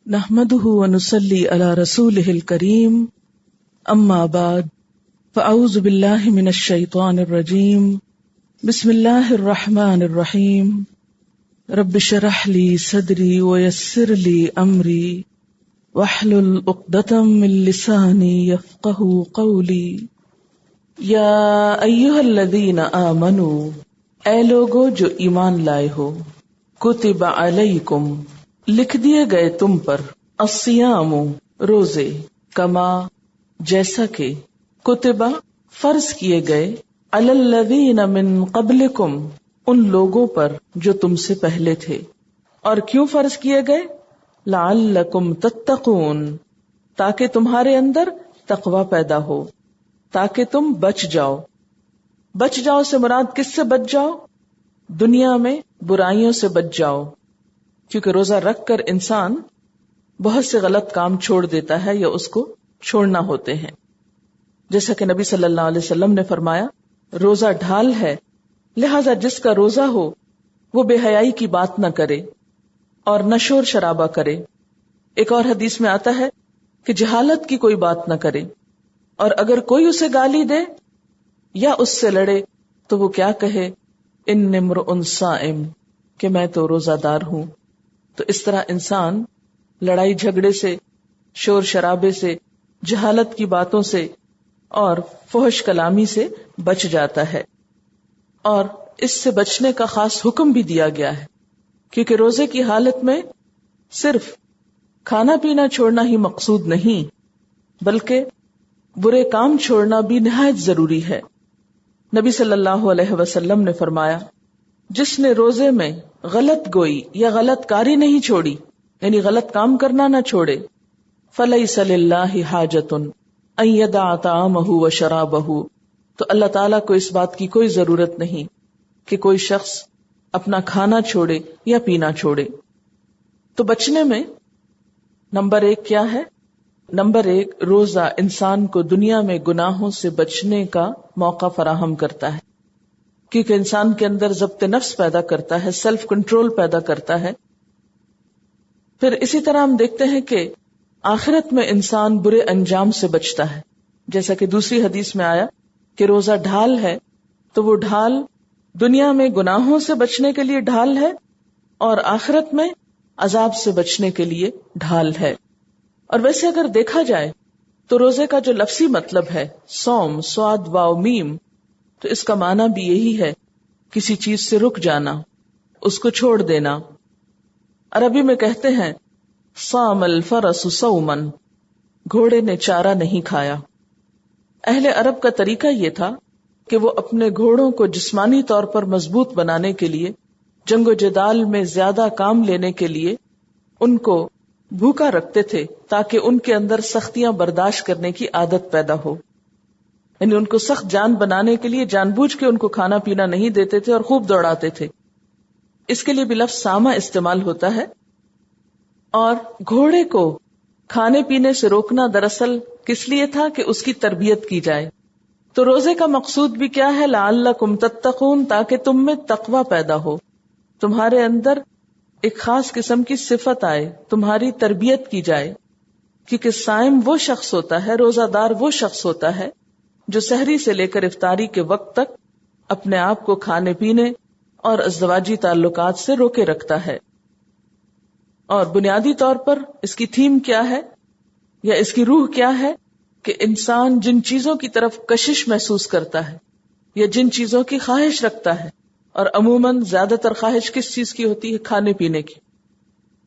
نحمده ونصلي على رسوله الكريم اما بعد فاعوذ بالله من الشيطان الرجيم بسم الله الرحمن الرحيم رب اشرح لي صدري ويسر لي امري واحلل عقدة من لساني يفقهوا قولي یا ایھا الذین آمنوا اے لوگو جو ایمان لائے ہو، کتب علیکم لکھ دیے گئے تم پر، الصیام روزے، کما جیسا کہ، کتبہ فرض کیے گئے، علی الذین من قبلکم ان لوگوں پر جو تم سے پہلے تھے۔ اور کیوں فرض کیے گئے؟ لعلکم تتقون تاکہ تمہارے اندر تقوی پیدا ہو، تاکہ تم بچ جاؤ۔ بچ جاؤ سے مراد کس سے بچ جاؤ؟ دنیا میں برائیوں سے بچ جاؤ، کیونکہ روزہ رکھ کر انسان بہت سے غلط کام چھوڑ دیتا ہے یا اس کو چھوڑنا ہوتے ہیں، جیسا کہ نبی صلی اللہ علیہ وسلم نے فرمایا روزہ ڈھال ہے، لہذا جس کا روزہ ہو وہ بے حیائی کی بات نہ کرے اور نہ شور شرابہ کرے۔ ایک اور حدیث میں آتا ہے کہ جہالت کی کوئی بات نہ کرے، اور اگر کوئی اسے گالی دے یا اس سے لڑے تو وہ کیا کہے؟ انی امرؤ صائم، کہ میں تو روزہ دار ہوں۔ تو اس طرح انسان لڑائی جھگڑے سے، شور شرابے سے، جہالت کی باتوں سے اور فحش کلامی سے بچ جاتا ہے، اور اس سے بچنے کا خاص حکم بھی دیا گیا ہے، کیونکہ روزے کی حالت میں صرف کھانا پینا چھوڑنا ہی مقصود نہیں، بلکہ برے کام چھوڑنا بھی نہایت ضروری ہے۔ نبی صلی اللہ علیہ وسلم نے فرمایا جس نے روزے میں غلط گوئی یا غلط کاری نہیں چھوڑی، یعنی غلط کام کرنا نہ چھوڑے، فَلَيْسَ لِلَّهِ حَاجَةٌ أَن يَدَعَ طَعَامَهُ وَشَرَابَهُ، تو اللہ تعالیٰ کو اس بات کی کوئی ضرورت نہیں کہ کوئی شخص اپنا کھانا چھوڑے یا پینا چھوڑے۔ تو بچنے میں نمبر 1 کیا ہے؟ نمبر 1، روزہ انسان کو دنیا میں گناہوں سے بچنے کا موقع فراہم کرتا ہے، کیونکہ انسان کے اندر ضبط نفس پیدا کرتا ہے، سیلف کنٹرول پیدا کرتا ہے۔ پھر اسی طرح ہم دیکھتے ہیں کہ آخرت میں انسان برے انجام سے بچتا ہے، جیسا کہ دوسری حدیث میں آیا کہ روزہ ڈھال ہے، تو وہ ڈھال دنیا میں گناہوں سے بچنے کے لیے ڈھال ہے، اور آخرت میں عذاب سے بچنے کے لیے ڈھال ہے۔ اور ویسے اگر دیکھا جائے تو روزے کا جو لفظی مطلب ہے صوم، صاد واو میم، تو اس کا معنی بھی یہی ہے، کسی چیز سے رک جانا، اس کو چھوڑ دینا۔ عربی میں کہتے ہیں صام الفرس صوما، گھوڑے نے چارہ نہیں کھایا۔ اہل عرب کا طریقہ یہ تھا کہ وہ اپنے گھوڑوں کو جسمانی طور پر مضبوط بنانے کے لیے، جنگ و جدال میں زیادہ کام لینے کے لیے ان کو بھوکا رکھتے تھے، تاکہ ان کے اندر سختیاں برداشت کرنے کی عادت پیدا ہو، یعنی ان کو سخت جان بنانے کے لیے جان بوجھ کے ان کو کھانا پینا نہیں دیتے تھے اور خوب دوڑاتے تھے۔ اس کے لیے بھی لفظ ساما استعمال ہوتا ہے۔ اور گھوڑے کو کھانے پینے سے روکنا دراصل کس لیے تھا؟ کہ اس کی تربیت کی جائے۔ تو روزے کا مقصود بھی کیا ہے؟ لعلکم تتقون، تاکہ تم میں تقوی پیدا ہو، تمہارے اندر ایک خاص قسم کی صفت آئے، تمہاری تربیت کی جائے، کیونکہ صائم وہ شخص ہوتا ہے، روزہ دار وہ شخص ہوتا ہے جو سحری سے لے کر افطاری کے وقت تک اپنے آپ کو کھانے پینے اور ازدواجی تعلقات سے روکے رکھتا ہے۔ اور بنیادی طور پر اس کی تھیم کیا ہے یا اس کی روح کیا ہے؟ کہ انسان جن چیزوں کی طرف کشش محسوس کرتا ہے یا جن چیزوں کی خواہش رکھتا ہے، اور عموماً زیادہ تر خواہش کس چیز کی ہوتی ہے؟ کھانے پینے کی،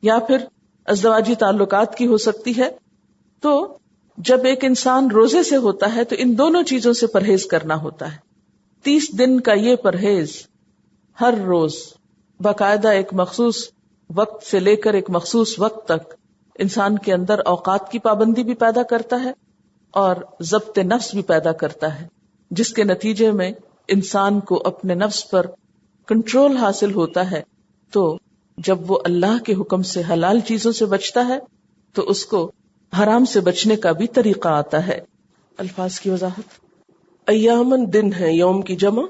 یا پھر ازدواجی تعلقات کی ہو سکتی ہے۔ تو جب ایک انسان روزے سے ہوتا ہے تو ان دونوں چیزوں سے پرہیز کرنا ہوتا ہے۔ 30 دن کا یہ پرہیز ہر روز باقاعدہ ایک مخصوص وقت سے لے کر ایک مخصوص وقت تک انسان کے اندر اوقات کی پابندی بھی پیدا کرتا ہے اور ضبط نفس بھی پیدا کرتا ہے، جس کے نتیجے میں انسان کو اپنے نفس پر کنٹرول حاصل ہوتا ہے۔ تو جب وہ اللہ کے حکم سے حلال چیزوں سے بچتا ہے تو اس کو حرام سے بچنے کا بھی طریقہ آتا ہے۔ الفاظ کی وضاحت۔ ایامن دن ہے، یوم کی جمع،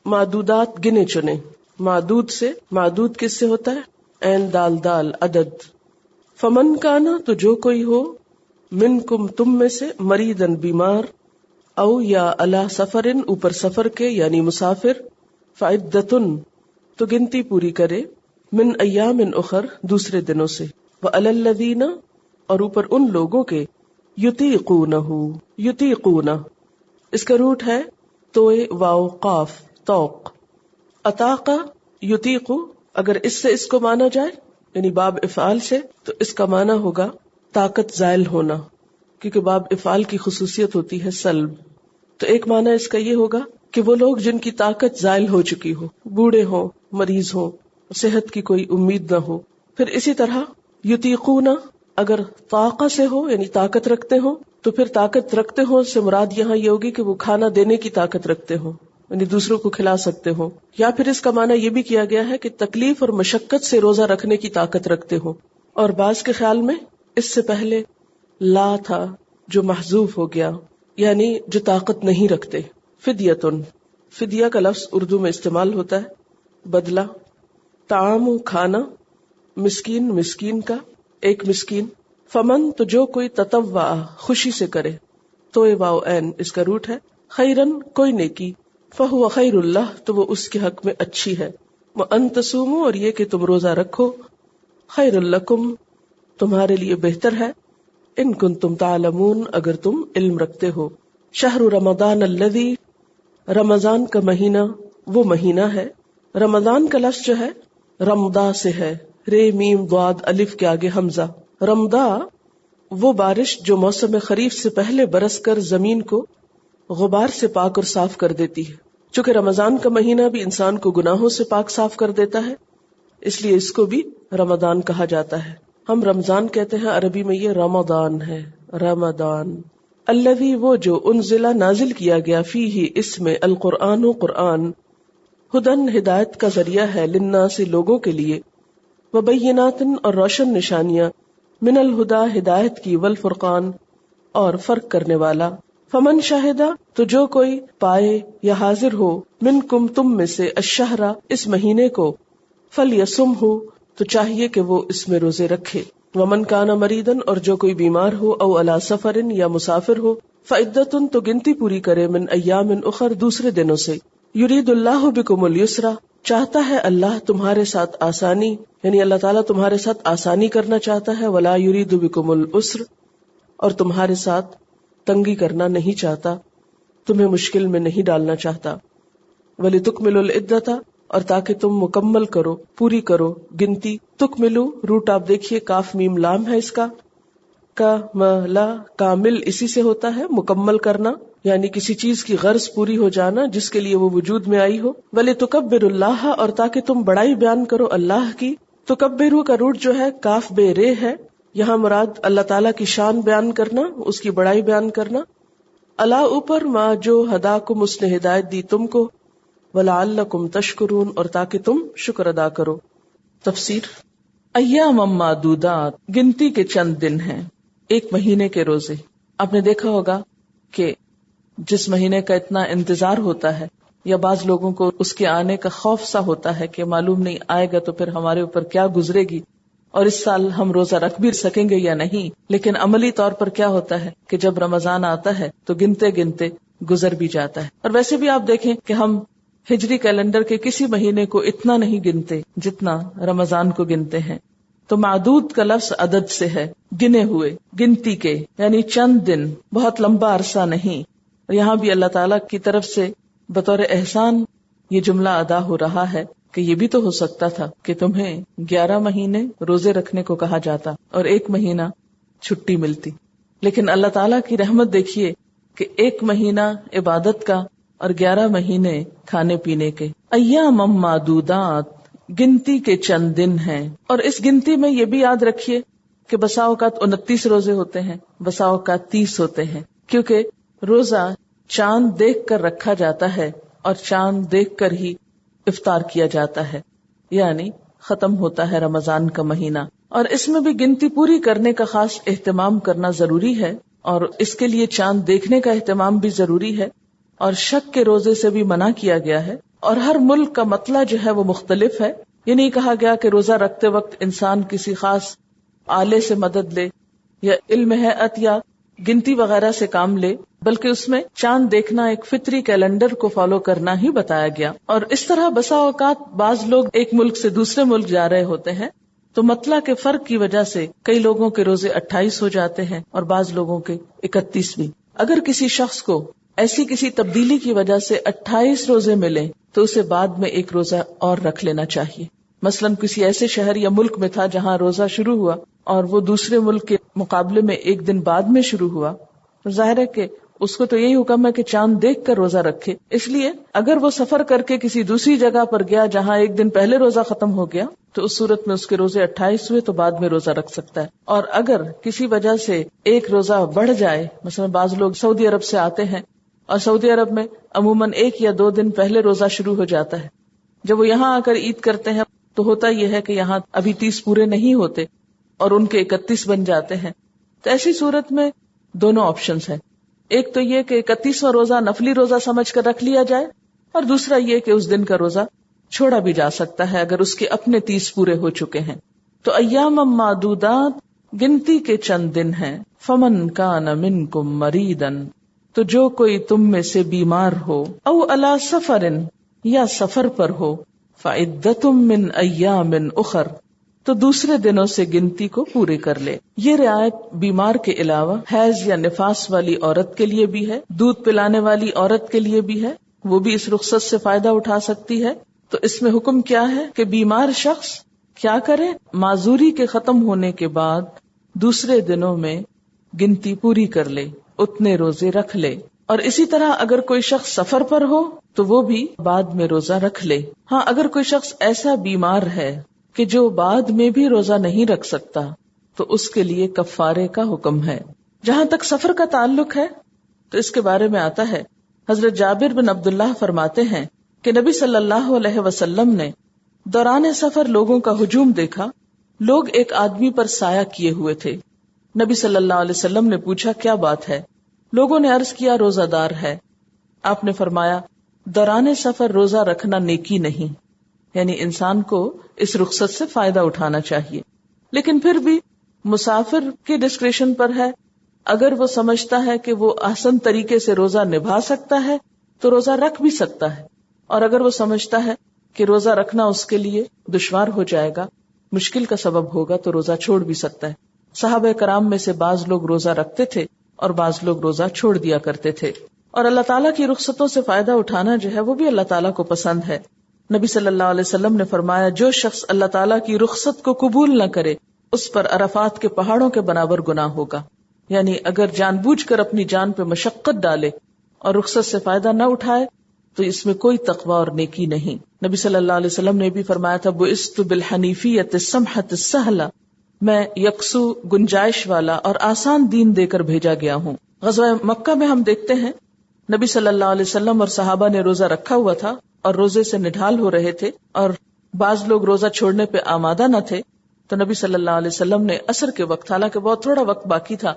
معدودات گنے چنے، معدود سے، معدود کس سے ہوتا ہے؟ عین دال دال عدد، فمن کانا تو جو کوئی ہو، منکم تم میں سے، مریدن بیمار، او یا علی سفرن اوپر سفر کے یعنی مسافر، فعدتن تو گنتی پوری کرے، من ایام اخر دوسرے دنوں سے، وعلی الذین اور اوپر ان لوگوں کے، یطیقونہ یطیقونہ اس کا روٹ ہے توئے واو قاف توق، اطاقہ یطیقو اگر اس سے اس کو مانا جائے یعنی باب افعال سے تو اس کا معنی ہوگا طاقت زائل ہونا، کیونکہ باب افعال کی خصوصیت ہوتی ہے سلب. تو ایک معنی اس کا یہ ہوگا کہ وہ لوگ جن کی طاقت زائل ہو چکی ہو، بوڑھے ہوں، مریض ہوں، صحت کی کوئی امید نہ ہو. پھر اسی طرح یطیقون اگر طاقہ سے ہو یعنی طاقت رکھتے ہوں، تو پھر طاقت رکھتے ہوں سے مراد یہاں یہ ہوگی کہ وہ کھانا دینے کی طاقت رکھتے ہوں یعنی دوسروں کو کھلا سکتے ہوں، یا پھر اس کا معنی یہ بھی کیا گیا ہے کہ تکلیف اور مشقت سے روزہ رکھنے کی طاقت رکھتے ہوں. اور بعض کے خیال میں اس سے پہلے لا تھا جو محذوف ہو گیا یعنی جو طاقت نہیں رکھتے. فدیتن فدیہ کا لفظ اردو میں استعمال ہوتا ہے بدلہ، طعام کھانا، مسکین مسکین کا ایک مسکین. فمن تو جو کوئی تطوع خوشی سے کرے، تو واو عین اس کا روٹ ہے، خیرن کوئی نیکی، فہو خیر اللہ تو وہ اس کے حق میں اچھی ہے. وان تصوموا اور یہ کہ تم روزہ رکھو، خیر لکم تمہارے لیے بہتر ہے، ان کنتم تعلمون اگر تم علم رکھتے ہو. شہر رمضان الذی رمضان کا مہینہ وہ مہینہ ہے، رمضان کا لفظ جو ہے رمضا سے ہے، رے میم ضاد الف کے آگے حمزہ. رمضا وہ بارش جو موسم خریف سے پہلے برس کر زمین کو غبار سے پاک اور صاف کر دیتی ہے. چونکہ رمضان کا مہینہ بھی انسان کو گناہوں سے پاک صاف کر دیتا ہے، اس لیے اس کو بھی رمضان کہا جاتا ہے. ہم رمضان کہتے ہیں، عربی میں یہ رمضان ہے، رمضان. الذی وہ جو انزل نازل کیا گیا فیہ اس میں القرآن و قرآن، ہدن ہدایت کا ذریعہ ہے، للناس لوگوں کے لیے، وبینات اور روشن نشانیاں، من الہدا ہدایت کی، والفرقان اور فرق کرنے والا. فمن شاہدہ تو جو کوئی پائے یا حاضر ہو، منکم تم میں سے، الشہر اس مہینے کو، فلیصمہ تو چاہیے کہ وہ اس میں روزے رکھے. ومن کان مریدن اور جو کوئی بیمار ہو، او علی سفرن یا مسافر ہو، فعدتن تو گنتی پوری کرے، من ایام اخر دوسرے دنوں سے. یرید اللہ بکم الیسر چاہتا ہے اللہ تمہارے ساتھ آسانی، یعنی اللہ تعالیٰ تمہارے ساتھ آسانی کرنا چاہتا ہے. ولا یرید بکم العسر اور تمہارے ساتھ تنگی کرنا نہیں چاہتا، تمہیں مشکل میں نہیں ڈالنا چاہتا. وَلِتُكْمِلُوا الْعِدَّةَ اور تاکہ تم مکمل کرو، پوری کرو گنتی. تکملو روٹ آپ دیکھیے کاف میم لام ہے اس کا ملا کامل اسی سے ہوتا ہے مکمل کرنا، یعنی کسی چیز کی غرض پوری ہو جانا جس کے لیے وہ وجود میں آئی ہو. وَلِتُكَبِّرُوا اللَّهَ اور تاکہ تم بڑائی بیان کرو اللہ کی. تکبرو کا روٹ جو ہے کاف بے رے ہے، یہاں مراد اللہ تعالیٰ کی شان بیان کرنا، اس کی بڑائی بیان کرنا. اللہ اوپر ما جو ہداکم اس نے ہدایت دی تم کو، وَلَعَلَّكُمْ تَشْكُرُونَ اور تاکہ تم شکر ادا کرو. تفسیر ایام معدودات گنتی کے چند دن ہیں، ایک مہینے کے روزے. آپ نے دیکھا ہوگا کہ جس مہینے کا اتنا انتظار ہوتا ہے یا بعض لوگوں کو اس کے آنے کا خوف سا ہوتا ہے کہ معلوم نہیں آئے گا تو پھر ہمارے اوپر کیا گزرے گی اور اس سال ہم روزہ رکھ بھی سکیں گے یا نہیں. لیکن عملی طور پر کیا ہوتا ہے کہ جب رمضان آتا ہے تو گنتے گنتے گزر بھی جاتا ہے. اور ویسے بھی آپ دیکھیں کہ ہم ہجری کیلنڈر کے کسی مہینے کو اتنا نہیں گنتے جتنا رمضان کو گنتے ہیں. تو معدود کا لفظ عدد سے ہے، گنے ہوئے، گنتی کے، یعنی چند دن، بہت لمبا عرصہ نہیں. اور یہاں بھی اللہ تعالیٰ کی طرف سے بطور احسان یہ جملہ ادا ہو رہا ہے کہ یہ بھی تو ہو سکتا تھا کہ تمہیں 11 مہینے روزے رکھنے کو کہا جاتا اور 1 مہینہ چھٹی ملتی. لیکن اللہ تعالیٰ کی رحمت دیکھیے کہ 1 مہینہ عبادت کا اور 11 مہینے کھانے پینے کے. ایام معدودات گنتی کے چند دن ہیں. اور اس گنتی میں یہ بھی یاد رکھیے کہ بسا اوقات 29 روزے ہوتے ہیں، بسا اوقات 30 ہوتے ہیں، کیونکہ روزہ چاند دیکھ کر رکھا جاتا ہے اور چاند دیکھ کر ہی افطار کیا جاتا ہے، یعنی ختم ہوتا ہے رمضان کا مہینہ. اور اس میں بھی گنتی پوری کرنے کا خاص اہتمام کرنا ضروری ہے، اور اس کے لیے چاند دیکھنے کا اہتمام بھی ضروری ہے، اور شک کے روزے سے بھی منع کیا گیا ہے. اور ہر ملک کا مطلع جو ہے وہ مختلف ہے. یہ نہیں کہا گیا کہ روزہ رکھتے وقت انسان کسی خاص آلے سے مدد لے یا علم ہیئت یا گنتی وغیرہ سے کام لے، بلکہ اس میں چاند دیکھنا ایک فطری کیلنڈر کو فالو کرنا ہی بتایا گیا. اور اس طرح بسا اوقات بعض لوگ ایک ملک سے دوسرے ملک جا رہے ہوتے ہیں تو مطلع کے فرق کی وجہ سے کئی لوگوں کے روزے 28 ہو جاتے ہیں اور بعض لوگوں کے 31 بھی. اگر کسی شخص کو ایسی کسی تبدیلی کی وجہ سے 28 روزے ملیں تو اسے بعد میں ایک روزہ اور رکھ لینا چاہیے. مثلاً کسی ایسے شہر یا ملک میں تھا جہاں روزہ شروع ہوا اور وہ دوسرے ملک کے مقابلے میں ایک دن بعد میں شروع ہوا، تو ظاہر ہے کہ اس کو تو یہی حکم ہے کہ چاند دیکھ کر روزہ رکھے. اس لیے اگر وہ سفر کر کے کسی دوسری جگہ پر گیا جہاں ایک دن پہلے روزہ ختم ہو گیا تو اس صورت میں اس کے روزے 28 ہوئے تو بعد میں روزہ رکھ سکتا ہے. اور اگر کسی وجہ سے ایک روزہ بڑھ جائے، مثلا بعض لوگ سعودی عرب سے آتے ہیں اور سعودی عرب میں عموماً 1 یا 2 دن پہلے روزہ شروع ہو جاتا ہے، جب وہ یہاں آ کر عید کرتے ہیں تو ہوتا یہ ہے کہ یہاں ابھی 30 پورے نہیں ہوتے اور ان کے 31 بن جاتے ہیں. تو ایسی صورت میں دونوں آپشنز ہیں. ایک تو یہ کہ 31واں روزہ نفلی روزہ سمجھ کر رکھ لیا جائے، اور دوسرا یہ کہ اس دن کا روزہ چھوڑا بھی جا سکتا ہے اگر اس کے اپنے 30 پورے ہو چکے ہیں. تو ایام معدودات گنتی کے چند دن ہیں. فمن کان منکم مریضا، تو جو کوئی تم میں سے بیمار ہو، او علی سفر، یا سفر پر ہو، فعدۃ من ایام اخر، تو دوسرے دنوں سے گنتی کو پورے کر لے. یہ رعایت بیمار کے علاوہ حیض یا نفاس والی عورت کے لیے بھی ہے، دودھ پلانے والی عورت کے لیے بھی ہے، وہ بھی اس رخصت سے فائدہ اٹھا سکتی ہے. تو اس میں حکم کیا ہے کہ بیمار شخص کیا کرے؟ معذوری کے ختم ہونے کے بعد دوسرے دنوں میں گنتی پوری کر لے، اتنے روزے رکھ لے. اور اسی طرح اگر کوئی شخص سفر پر ہو تو وہ بھی بعد میں روزہ رکھ لے. ہاں، اگر کوئی شخص ایسا بیمار ہے کہ جو بعد میں بھی روزہ نہیں رکھ سکتا تو اس کے لیے کفارے کا حکم ہے. جہاں تک سفر کا تعلق ہے تو اس کے بارے میں آتا ہے، حضرت جابر بن عبداللہ فرماتے ہیں کہ نبی صلی اللہ علیہ وسلم نے دوران سفر لوگوں کا ہجوم دیکھا. لوگ ایک آدمی پر سایہ کیے ہوئے تھے. نبی صلی اللہ علیہ وسلم نے پوچھا کیا بات ہے؟ لوگوں نے عرض کیا روزہ دار ہے. آپ نے فرمایا دوران سفر روزہ رکھنا نیکی نہیں، یعنی انسان کو اس رخصت سے فائدہ اٹھانا چاہیے، لیکن پھر بھی مسافر کے ڈسکریشن پر ہے. اگر وہ سمجھتا ہے کہ وہ احسن طریقے سے روزہ نبھا سکتا ہے تو روزہ رکھ بھی سکتا ہے، اور اگر وہ سمجھتا ہے کہ روزہ رکھنا اس کے لیے دشوار ہو جائے گا، مشکل کا سبب ہوگا، تو روزہ چھوڑ بھی سکتا ہے. صحابہ کرام میں سے بعض لوگ روزہ رکھتے تھے اور بعض لوگ روزہ چھوڑ دیا کرتے تھے. اور اللہ تعالیٰ کی رخصتوں سے فائدہ اٹھانا جو ہے وہ بھی اللہ تعالیٰ کو پسند ہے. نبی صلی اللہ علیہ وسلم نے فرمایا جو شخص اللہ تعالیٰ کی رخصت کو قبول نہ کرے اس پر عرفات کے پہاڑوں کے برابر گناہ ہوگا. یعنی اگر جان بوجھ کر اپنی جان پہ مشقت ڈالے اور رخصت سے فائدہ نہ اٹھائے تو اس میں کوئی تقوی اور نیکی نہیں. نبی صلی اللہ علیہ وسلم نے بھی فرمایا تھا بعثت بالحنیفیۃ السمحۃ السہلہ، میں یکسو گنجائش والا اور آسان دین دے کر بھیجا گیا ہوں. غزوہ مکہ میں ہم دیکھتے ہیں نبی صلی اللہ علیہ وسلم اور صحابہ نے روزہ رکھا ہوا تھا اور روزے سے نڈھال ہو رہے تھے، اور بعض لوگ روزہ چھوڑنے پہ آمادہ نہ تھے. تو نبی صلی اللہ علیہ وسلم نے عصر کے وقت، حالانکہ بہت تھوڑا وقت باقی تھا،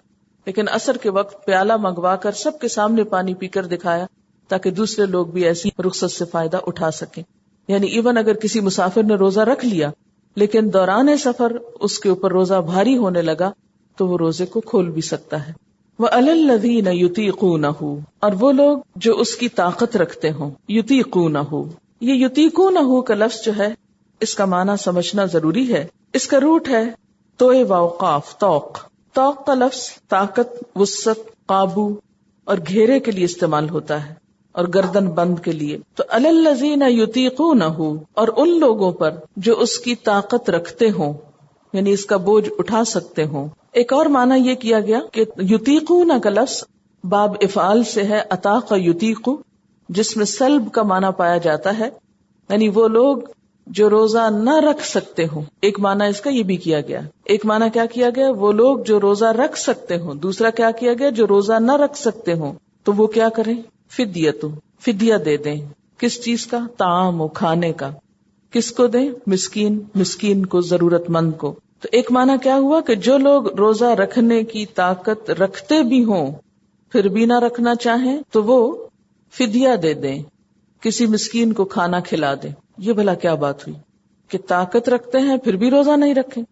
لیکن عصر کے وقت پیالہ منگوا کر سب کے سامنے پانی پی کر دکھایا تاکہ دوسرے لوگ بھی ایسی رخصت سے فائدہ اٹھا سکیں. یعنی ایون اگر کسی مسافر نے روزہ رکھ لیا لیکن دوران سفر اس کے اوپر روزہ بھاری ہونے لگا تو وہ روزے کو کھول بھی سکتا ہے. وَعَلَى الَّذِينَ يُطِيقُونَهُ، اور وہ لوگ جو اس کی طاقت رکھتے ہوں. يُطِيقُونَهُ، یہ يُطِيقُونَهُ کا لفظ جو ہے اس کا معنی سمجھنا ضروری ہے. اس کا روٹ ہے توئے واوقاف توق. توق کا لفظ طاقت، وسعت، قابو اور گھیرے کے لیے استعمال ہوتا ہے اور گردن بند کے لیے. تو علی الذین یطیقونہ، اور ان لوگوں پر جو اس کی طاقت رکھتے ہوں، یعنی اس کا بوجھ اٹھا سکتے ہوں. ایک اور معنی یہ کیا گیا کہ یطیقونہ کا لفظ باب افعال سے ہے اطاق یطیق، جس میں سلب کا معنی پایا جاتا ہے، یعنی وہ لوگ جو روزہ نہ رکھ سکتے ہوں. ایک معنی اس کا یہ بھی کیا گیا. ایک معنی کیا کیا گیا؟ وہ لوگ جو روزہ رکھ سکتے ہوں. دوسرا کیا کیا گیا؟ جو روزہ نہ رکھ سکتے ہوں تو وہ کیا کریں؟ فدیۃ، فدیہ دے دیں. کس چیز کا؟ طعام و کھانے کا. کس کو دیں؟ مسکین کو، ضرورت مند کو. تو ایک معنی کیا ہوا کہ جو لوگ روزہ رکھنے کی طاقت رکھتے بھی ہوں پھر بھی نہ رکھنا چاہیں تو وہ فدیہ دے دیں، کسی مسکین کو کھانا کھلا دیں. یہ بھلا کیا بات ہوئی کہ طاقت رکھتے ہیں پھر بھی روزہ نہیں رکھیں؟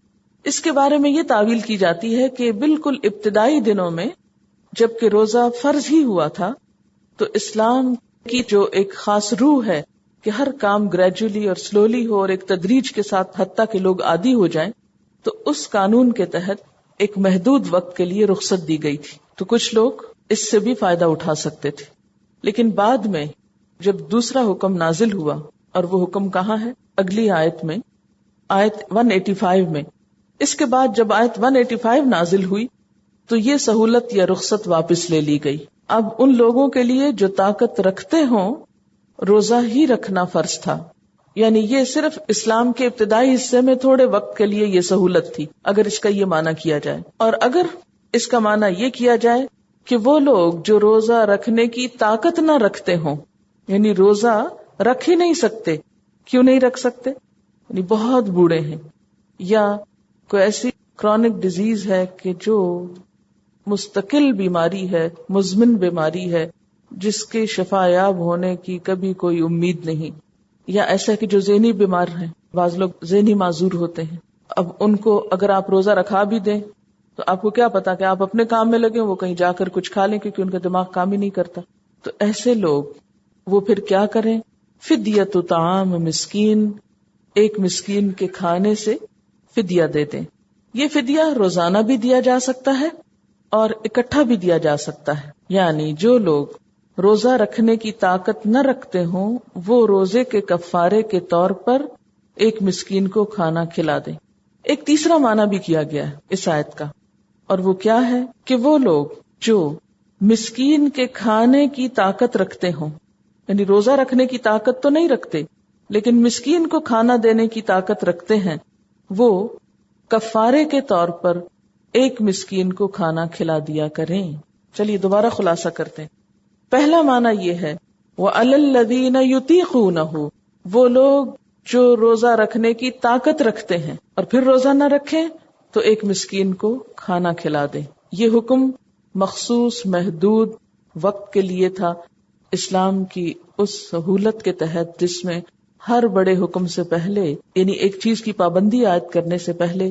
اس کے بارے میں یہ تعویل کی جاتی ہے کہ بالکل ابتدائی دنوں میں جب کہ روزہ فرض ہی ہوا تھا تو اسلام کی جو ایک خاص روح ہے کہ ہر کام گریجولی اور سلولی ہو اور ایک تدریج کے ساتھ حتیٰ کہ لوگ عادی ہو جائیں، تو اس قانون کے تحت ایک محدود وقت کے لیے رخصت دی گئی تھی، تو کچھ لوگ اس سے بھی فائدہ اٹھا سکتے تھے. لیکن بعد میں جب دوسرا حکم نازل ہوا، اور وہ حکم کہاں ہے؟ اگلی آیت میں، آیت 185 میں. اس کے بعد جب آیت 185 نازل ہوئی تو یہ سہولت یا رخصت واپس لے لی گئی. اب ان لوگوں کے لیے جو طاقت رکھتے ہوں روزہ ہی رکھنا فرض تھا، یعنی یہ صرف اسلام کے ابتدائی حصے میں تھوڑے وقت کے لیے یہ سہولت تھی، اگر اس کا یہ معنی کیا جائے. اور اگر اس کا معنی یہ کیا جائے کہ وہ لوگ جو روزہ رکھنے کی طاقت نہ رکھتے ہوں، یعنی روزہ رکھ ہی نہیں سکتے. کیوں نہیں رکھ سکتے؟ یعنی بہت بوڑھے ہیں، یا کوئی ایسی کرونک ڈیزیز ہے کہ جو مستقل بیماری ہے، مزمن بیماری ہے، جس کے شفا یاب ہونے کی کبھی کوئی امید نہیں، یا ایسا کہ جو ذہنی بیمار ہیں، بعض لوگ ذہنی معذور ہوتے ہیں. اب ان کو اگر آپ روزہ رکھا بھی دیں تو آپ کو کیا پتا کہ آپ اپنے کام میں لگے، وہ کہیں جا کر کچھ کھا لیں کیونکہ ان کا دماغ کام ہی نہیں کرتا. تو ایسے لوگ وہ پھر کیا کریں؟ فدیۃ طعام مسکین، ایک مسکین کے کھانے سے فدیہ دے دیں. یہ فدیہ روزانہ بھی دیا جا سکتا ہے اور اکٹھا بھی دیا جا سکتا ہے. یعنی جو لوگ روزہ رکھنے کی طاقت نہ رکھتے ہوں وہ روزے کے کفارے کے طور پر ایک مسکین کو کھانا کھلا دیں. ایک تیسرا معنی بھی کیا گیا ہے اس آیت کا، اور وہ کیا ہے کہ وہ لوگ جو مسکین کے کھانے کی طاقت رکھتے ہوں، یعنی روزہ رکھنے کی طاقت تو نہیں رکھتے لیکن مسکین کو کھانا دینے کی طاقت رکھتے ہیں، وہ کفارے کے طور پر ایک مسکین کو کھانا کھلا دیا کریں. چلیے دوبارہ خلاصہ کرتے ہیں. پہلا معنی یہ ہے وَعَلَى الَّذِينَ يُطِيقُونَهُ، وہ لوگ جو روزہ رکھنے کی طاقت رکھتے ہیں اور پھر روزہ نہ رکھیں تو ایک مسکین کو کھانا کھلا دیں. یہ حکم مخصوص محدود وقت کے لیے تھا، اسلام کی اس سہولت کے تحت جس میں ہر بڑے حکم سے پہلے، یعنی ایک چیز کی پابندی عائد کرنے سے پہلے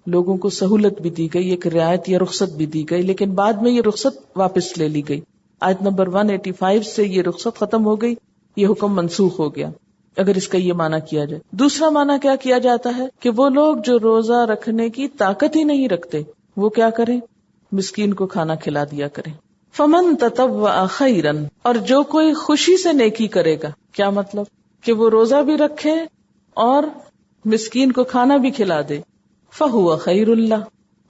لوگوں کو سہولت بھی دی گئی، ایک رعایت یا رخصت بھی دی گئی، لیکن بعد میں یہ رخصت واپس لے لی گئی. آیت نمبر 185 سے یہ رخصت ختم ہو گئی، یہ حکم منسوخ ہو گیا، اگر اس کا یہ معنی کیا جائے. دوسرا معنی کیا کیا جاتا ہے کہ وہ لوگ جو روزہ رکھنے کی طاقت ہی نہیں رکھتے وہ کیا کریں؟ مسکین کو کھانا کھلا دیا کریں. فمن تطوع خیرا، اور جو کوئی خوشی سے نیکی کرے گا. کیا مطلب؟ کہ وہ روزہ بھی رکھے اور مسکین کو کھانا بھی کھلا دے. فہو خیر اللہ،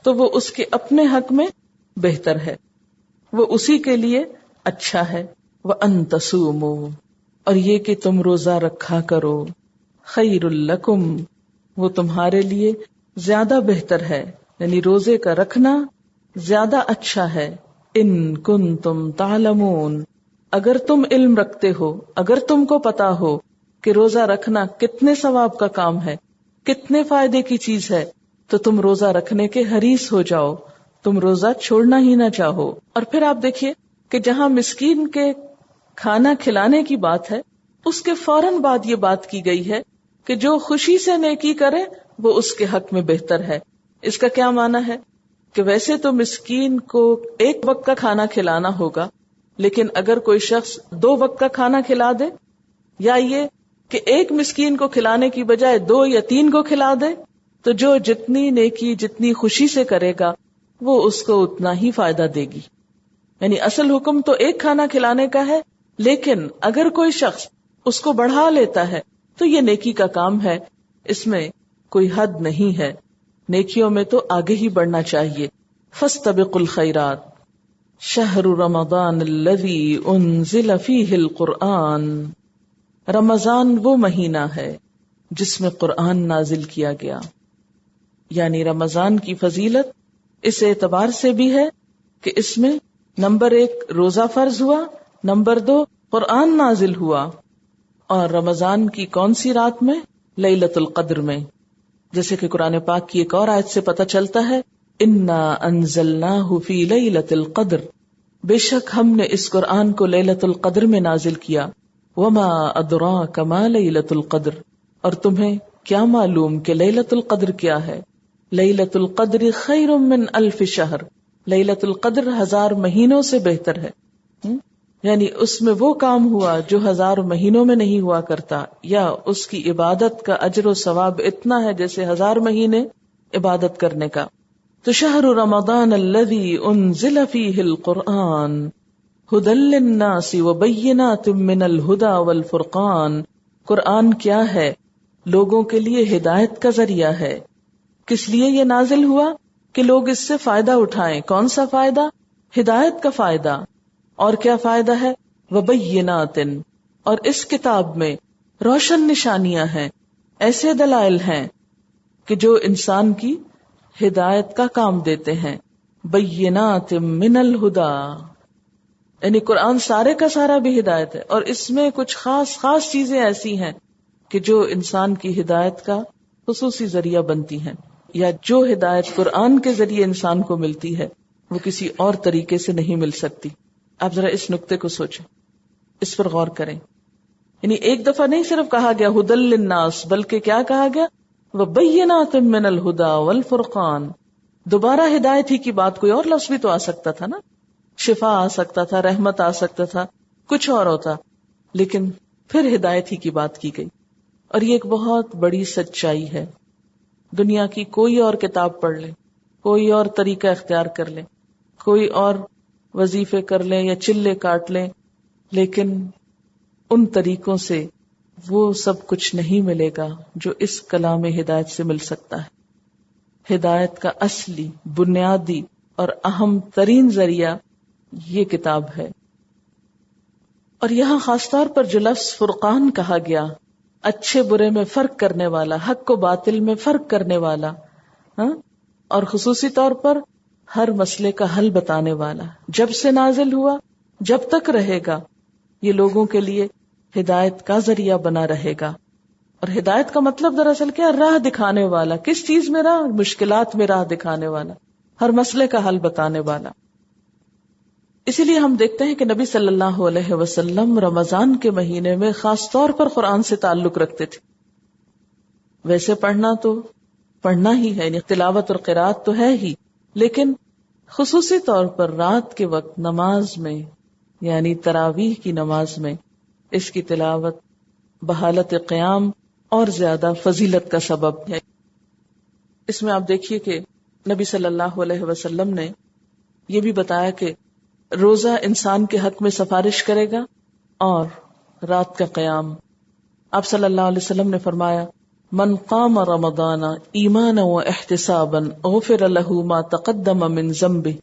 تو وہ اس کے اپنے حق میں بہتر ہے، وہ اسی کے لیے اچھا ہے. وَأَن تَصُومُوا، اور یہ کہ تم روزہ رکھا کرو. خیر لکم، وہ تمہارے لیے زیادہ بہتر ہے، یعنی روزے کا رکھنا زیادہ اچھا ہے. ان کنتم تعلمون، اگر تم علم رکھتے ہو، اگر تم کو پتا ہو کہ روزہ رکھنا کتنے ثواب کا کام ہے، کتنے فائدے کی چیز ہے، تو تم روزہ رکھنے کے حریص ہو جاؤ، تم روزہ چھوڑنا ہی نہ چاہو. اور پھر آپ دیکھیے کہ جہاں مسکین کے کھانا کھلانے کی بات ہے، اس کے فوراً بعد یہ بات کی گئی ہے کہ جو خوشی سے نیکی کرے وہ اس کے حق میں بہتر ہے. اس کا کیا معنی ہے کہ ویسے تو مسکین کو ایک وقت کا کھانا کھلانا ہوگا، لیکن اگر کوئی شخص 2 وقت کا کھانا کھلا دے، یا یہ کہ ایک مسکین کو کھلانے کی بجائے 2 یا 3 کو کھلا دے، تو جو جتنی نیکی جتنی خوشی سے کرے گا وہ اس کو اتنا ہی فائدہ دے گی. یعنی اصل حکم تو ایک کھانا کھلانے کا ہے، لیکن اگر کوئی شخص اس کو بڑھا لیتا ہے تو یہ نیکی کا کام ہے، اس میں کوئی حد نہیں ہے. نیکیوں میں تو آگے ہی بڑھنا چاہیے. فاستبقوا الخیرات شہر رمضان الذی انزل فیہ القرآن، رمضان وہ مہینہ ہے جس میں قرآن نازل کیا گیا. یعنی رمضان کی فضیلت اس اعتبار سے بھی ہے کہ اس میں نمبر 1 روزہ فرض ہوا، نمبر 2 قرآن نازل ہوا. اور رمضان کی کون سی رات میں؟ لیلۃ القدر میں. جیسے کہ قرآن پاک کی ایک اور آیت سے پتہ چلتا ہے، انا انزلناہ فی لیلۃ القدر، بے شک ہم نے اس قرآن کو لیلۃ القدر میں نازل کیا. وما ادراک ما لیلۃ القدر، اور تمہیں کیا معلوم کہ لیلۃ القدر کیا ہے؟ لیلۃ القدر خیر من الف شہر، لیلۃ القدر 1000 مہینوں سے بہتر ہے. یعنی اس میں وہ کام ہوا جو 1000 مہینوں میں نہیں ہوا کرتا، یا اس کی عبادت کا اجر و ثواب اتنا ہے جیسے 1000 مہینے عبادت کرنے کا. تو شہر رمضان الذی انزل فیہ القرآن ھدی للناس وبینات من الھدی والفرقان. قرآن کیا ہے؟ لوگوں کے لیے ہدایت کا ذریعہ ہے. کس لیے یہ نازل ہوا؟ کہ لوگ اس سے فائدہ اٹھائیں. کون سا فائدہ؟ ہدایت کا فائدہ. اور کیا فائدہ ہے؟ وبینات، اور اس کتاب میں روشن نشانیاں ہیں، ایسے دلائل ہیں کہ جو انسان کی ہدایت کا کام دیتے ہیں. بینات من الہدا، یعنی قرآن سارے کا سارا بھی ہدایت ہے، اور اس میں کچھ خاص چیزیں ایسی ہیں کہ جو انسان کی ہدایت کا خصوصی ذریعہ بنتی ہیں، یا جو ہدایت قرآن کے ذریعے انسان کو ملتی ہے وہ کسی اور طریقے سے نہیں مل سکتی. آپ ذرا اس نقطے کو سوچیں، اس پر غور کریں. یعنی ایک دفعہ نہیں صرف کہا گیا ھدی للناس، بلکہ کیا کہا گیا؟ وبینات من الھدی والفرقان. دوبارہ ہدایت ہی کی بات، کوئی اور لفظ بھی تو آ سکتا تھا نا، شفا آ سکتا تھا، رحمت آ سکتا تھا، کچھ اور ہوتا، لیکن پھر ہدایت ہی کی بات کی گئی. اور یہ ایک بہت بڑی سچائی ہے. دنیا کی کوئی اور کتاب پڑھ لیں، کوئی اور طریقہ اختیار کر لیں، کوئی اور وظیفے کر لیں یا چلے کاٹ لیں، لیکن ان طریقوں سے وہ سب کچھ نہیں ملے گا جو اس کلام ہدایت سے مل سکتا ہے. ہدایت کا اصلی، بنیادی اور اہم ترین ذریعہ یہ کتاب ہے. اور یہاں خاص طور پر جو لفظ فرقان کہا گیا، اچھے برے میں فرق کرنے والا، حق و باطل میں فرق کرنے والا، اور خصوصی طور پر ہر مسئلے کا حل بتانے والا، جب سے نازل ہوا جب تک رہے گا، یہ لوگوں کے لیے ہدایت کا ذریعہ بنا رہے گا. اور ہدایت کا مطلب دراصل کیا؟ راہ دکھانے والا. کس چیز میں راہ؟ مشکلات میں راہ دکھانے والا، ہر مسئلے کا حل بتانے والا. اسی لیے ہم دیکھتے ہیں کہ نبی صلی اللہ علیہ وسلم رمضان کے مہینے میں خاص طور پر قرآن سے تعلق رکھتے تھے. ویسے پڑھنا تو پڑھنا ہی ہے، یعنی تلاوت اور قرات تو ہے ہی، لیکن خصوصی طور پر رات کے وقت نماز میں، یعنی تراویح کی نماز میں اس کی تلاوت بحالت قیام اور زیادہ فضیلت کا سبب ہے. اس میں آپ دیکھیے کہ نبی صلی اللہ علیہ وسلم نے یہ بھی بتایا کہ روزہ انسان کے حق میں سفارش کرے گا، اور رات کا قیام. آپ صلی اللہ علیہ وسلم نے فرمایا، من قام رمضان ایمانا و احتسابا غفر له ما تقدم من ذنبه.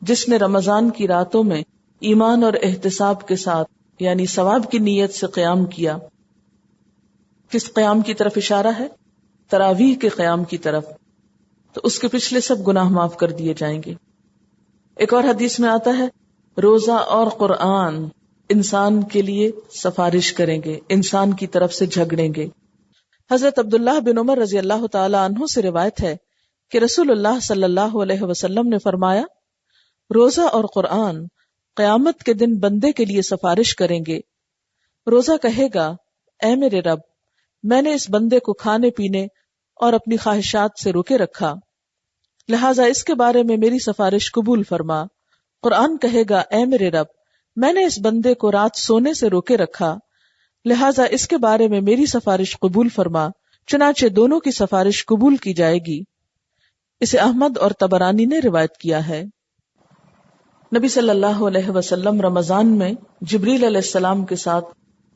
جس نے رمضان کی راتوں میں ایمان اور احتساب کے ساتھ، یعنی ثواب کی نیت سے قیام کیا. کس قیام کی طرف اشارہ ہے؟ تراویح کے قیام کی طرف. تو اس کے پچھلے سب گناہ معاف کر دیے جائیں گے. ایک اور حدیث میں آتا ہے، روزہ اور قرآن انسان کے لیے سفارش کریں گے، انسان کی طرف سے جھگڑیں گے. حضرت عبداللہ بن عمر رضی اللہ تعالی عنہ سے روایت ہے کہ رسول اللہ صلی اللہ علیہ وسلم نے فرمایا، روزہ اور قرآن قیامت کے دن بندے کے لیے سفارش کریں گے. روزہ کہے گا، اے میرے رب، میں نے اس بندے کو کھانے پینے اور اپنی خواہشات سے روکے رکھا، لہٰذا اس کے بارے میں میری سفارش قبول فرما. قرآن کہے گا، اے میرے رب، میں نے اس بندے کو رات سونے سے روکے رکھا، لہٰذا اس کے بارے میں میری سفارش قبول فرما. چنانچہ دونوں کی سفارش قبول کی جائے گی. اسے احمد اور طبرانی نے روایت کیا ہے. نبی صلی اللہ علیہ وسلم رمضان میں جبریل علیہ السلام کے ساتھ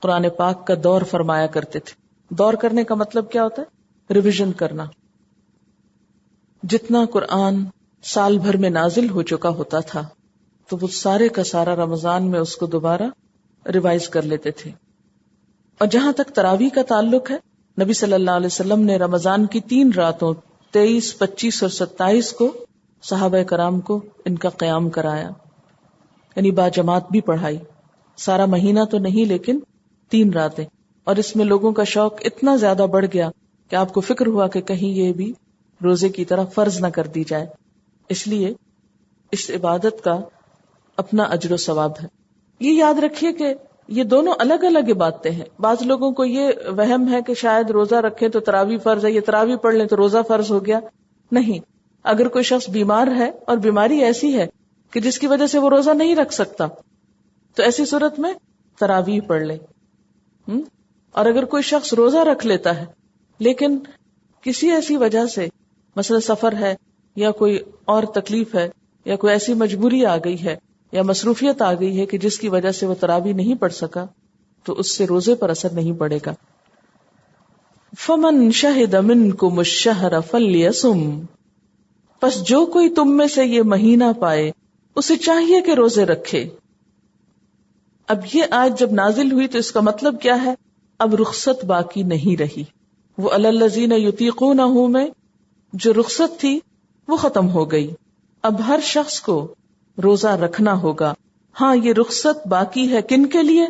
قرآن پاک کا دور فرمایا کرتے تھے. دور کرنے کا مطلب کیا ہوتا ہے؟ ریویژن کرنا. جتنا قرآن سال بھر میں نازل ہو چکا ہوتا تھا تو وہ سارے کا سارا رمضان میں اس کو دوبارہ ریوائز کر لیتے تھے. اور جہاں تک تراویح کا تعلق ہے، نبی صلی اللہ علیہ وسلم نے رمضان کی 3 راتوں 23, 25 اور 27 کو صحابہ کرام کو ان کا قیام کرایا، یعنی باجماعت بھی پڑھائی. سارا مہینہ تو نہیں، لیکن 3 راتیں. اور اس میں لوگوں کا شوق اتنا زیادہ بڑھ گیا کہ آپ کو فکر ہوا کہ کہیں یہ بھی روزے کی طرح فرض نہ کر دی جائے. اس لیے اس عبادت کا اپنا اجر و ثواب ہے. یہ یاد رکھیے کہ یہ دونوں الگ الگ عبادتیں ہیں. بعض لوگوں کو یہ وہم ہے کہ شاید روزہ رکھیں تو تراویح فرض ہے، یہ تراویح پڑھ لیں تو روزہ فرض ہو گیا. نہیں. اگر کوئی شخص بیمار ہے اور بیماری ایسی ہے کہ جس کی وجہ سے وہ روزہ نہیں رکھ سکتا تو ایسی صورت میں تراویح پڑھ لے. اور اگر کوئی شخص روزہ رکھ لیتا ہے لیکن کسی ایسی وجہ سے مثلا سفر ہے یا کوئی اور تکلیف ہے یا کوئی ایسی مجبوری آ گئی ہے یا مصروفیت آ گئی ہے کہ جس کی وجہ سے وہ تراویح نہیں پڑھ سکا تو اس سے روزے پر اثر نہیں پڑے گا. فمن شہد منکم الشہر فلیصم، پس جو کوئی تم میں سے یہ مہینہ پائے اسے چاہیے کہ روزے رکھے. اب یہ آیت جب نازل ہوئی تو اس کا مطلب کیا ہے؟ اب رخصت باقی نہیں رہی. وہ علی الذین یطیقونہ میں جو رخصت تھی وہ ختم ہو گئی. اب ہر شخص کو روزہ رکھنا ہوگا. ہاں یہ رخصت باقی ہے کن کے لیے؟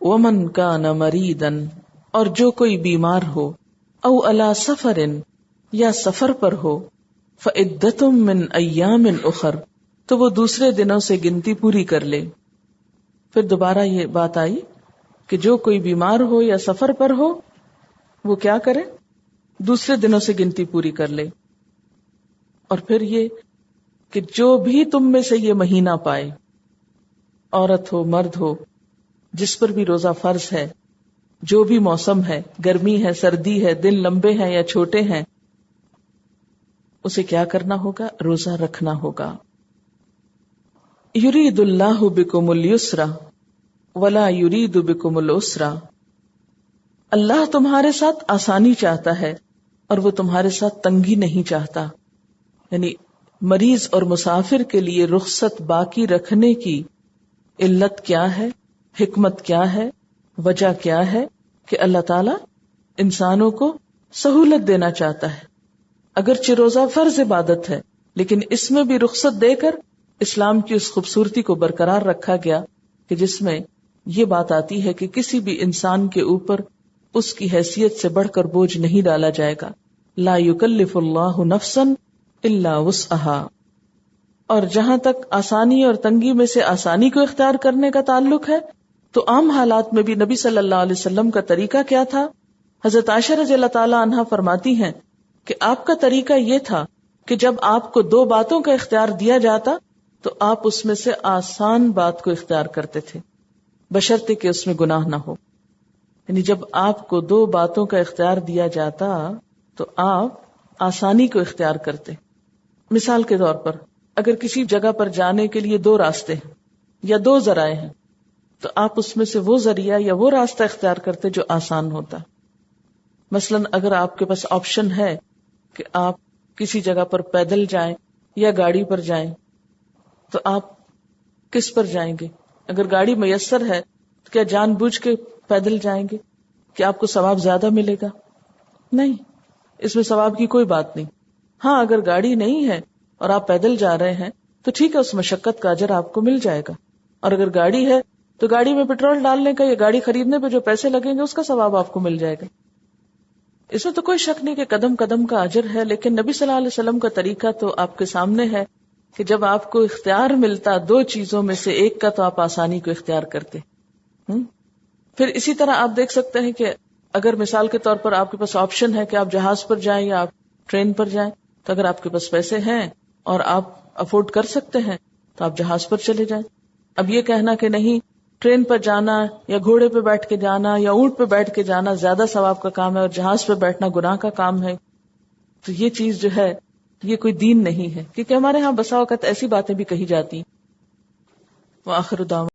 ومن کان مریضا، اور جو کوئی بیمار ہو، او علی سفر، یا سفر پر ہو، فعدۃ من ایام اخر، تو وہ دوسرے دنوں سے گنتی پوری کر لے. پھر دوبارہ یہ بات آئی کہ جو کوئی بیمار ہو یا سفر پر ہو وہ کیا کرے؟ دوسرے دنوں سے گنتی پوری کر لے. اور پھر یہ کہ جو بھی تم میں سے یہ مہینہ پائے، عورت ہو مرد ہو، جس پر بھی روزہ فرض ہے، جو بھی موسم ہے، گرمی ہے سردی ہے، دن لمبے ہیں یا چھوٹے ہیں، اسے کیا کرنا ہوگا؟ روزہ رکھنا ہوگا. یرید اللہ بکم اليسر ولا یرید بکم العسر، اللہ تمہارے ساتھ آسانی چاہتا ہے اور وہ تمہارے ساتھ تنگی نہیں چاہتا. یعنی مریض اور مسافر کے لیے رخصت باقی رکھنے کی علت کیا ہے، حکمت کیا ہے، وجہ کیا ہے کہ اللہ تعالیٰ انسانوں کو سہولت دینا چاہتا ہے. اگرچہ روزہ فرض عبادت ہے لیکن اس میں بھی رخصت دے کر اسلام کی اس خوبصورتی کو برقرار رکھا گیا کہ جس میں یہ بات آتی ہے کہ کسی بھی انسان کے اوپر اس کی حیثیت سے بڑھ کر بوجھ نہیں ڈالا جائے گا. لا یکلف اللہ نفسا الا وسعها. اور جہاں تک آسانی اور تنگی میں سے آسانی کو اختیار کرنے کا تعلق ہے تو عام حالات میں بھی نبی صلی اللہ علیہ وسلم کا طریقہ کیا تھا؟ حضرت عائشہ رضی اللہ تعالی عنہا فرماتی ہیں کہ آپ کا طریقہ یہ تھا کہ جب آپ کو دو باتوں کا اختیار دیا جاتا تو آپ اس میں سے آسان بات کو اختیار کرتے تھے بشرطے کہ اس میں گناہ نہ ہو. یعنی جب آپ کو دو باتوں کا اختیار دیا جاتا تو آپ آسانی کو اختیار کرتے. مثال کے طور پر اگر کسی جگہ پر جانے کے لیے دو راستے ہیں یا دو ذرائع ہیں تو آپ اس میں سے وہ ذریعہ یا وہ راستہ اختیار کرتے جو آسان ہوتا. مثلا اگر آپ کے پاس آپشن ہے کہ آپ کسی جگہ پر پیدل جائیں یا گاڑی پر جائیں تو آپ کس پر جائیں گے؟ اگر گاڑی میسر ہے تو کیا جان بوجھ کے پیدل جائیں گے کہ آپ کو ثواب زیادہ ملے گا؟ نہیں، اس میں ثواب کی کوئی بات نہیں. ہاں اگر گاڑی نہیں ہے اور آپ پیدل جا رہے ہیں تو ٹھیک ہے، اس مشقت کا اجر آپ کو مل جائے گا. اور اگر گاڑی ہے تو گاڑی میں پیٹرول ڈالنے کا یا گاڑی خریدنے پہ جو پیسے لگیں گے اس کا ثواب آپ کو مل جائے گا. اس میں تو کوئی شک نہیں کہ قدم قدم کا اجر ہے. لیکن نبی صلی اللہ علیہ وسلم کا طریقہ تو آپ کے سامنے ہے کہ جب آپ کو اختیار ملتا دو چیزوں میں سے ایک کا تو آپ آسانی کو اختیار کرتے. پھر اسی طرح آپ دیکھ سکتے ہیں کہ اگر مثال کے طور پر آپ کے پاس آپشن ہے کہ آپ جہاز پر جائیں یا آپ ٹرین پر جائیں تو اگر آپ کے پاس پیسے ہیں اور آپ افورڈ کر سکتے ہیں تو آپ جہاز پر چلے جائیں. اب یہ کہنا کہ نہیں ٹرین پر جانا یا گھوڑے پہ بیٹھ کے جانا یا اونٹ پہ بیٹھ کے جانا زیادہ ثواب کا کام ہے اور جہاز پہ بیٹھنا گناہ کا کام ہے، تو یہ چیز جو ہے یہ کوئی دین نہیں ہے. کیونکہ ہمارے ہاں بسا اوقات ایسی باتیں بھی کہی جاتی. وآخر دعوانا